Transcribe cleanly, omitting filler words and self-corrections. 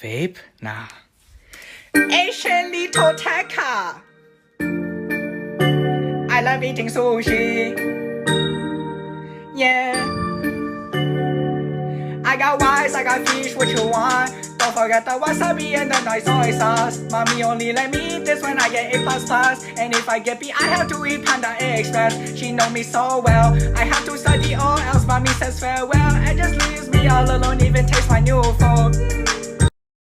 vape? Nah. Asian little Tekka. I love eating sushi. Yeah. I got rice, I got fish, what you want? Don't forget the wasabi and the nice soy sauce. Mommy only let me eat this when I get A++. And if I get B, I have to eat Panda Express. She know me so well, I have to study or else mommy says farewell. And just leaves me all alone, even taste my new phone.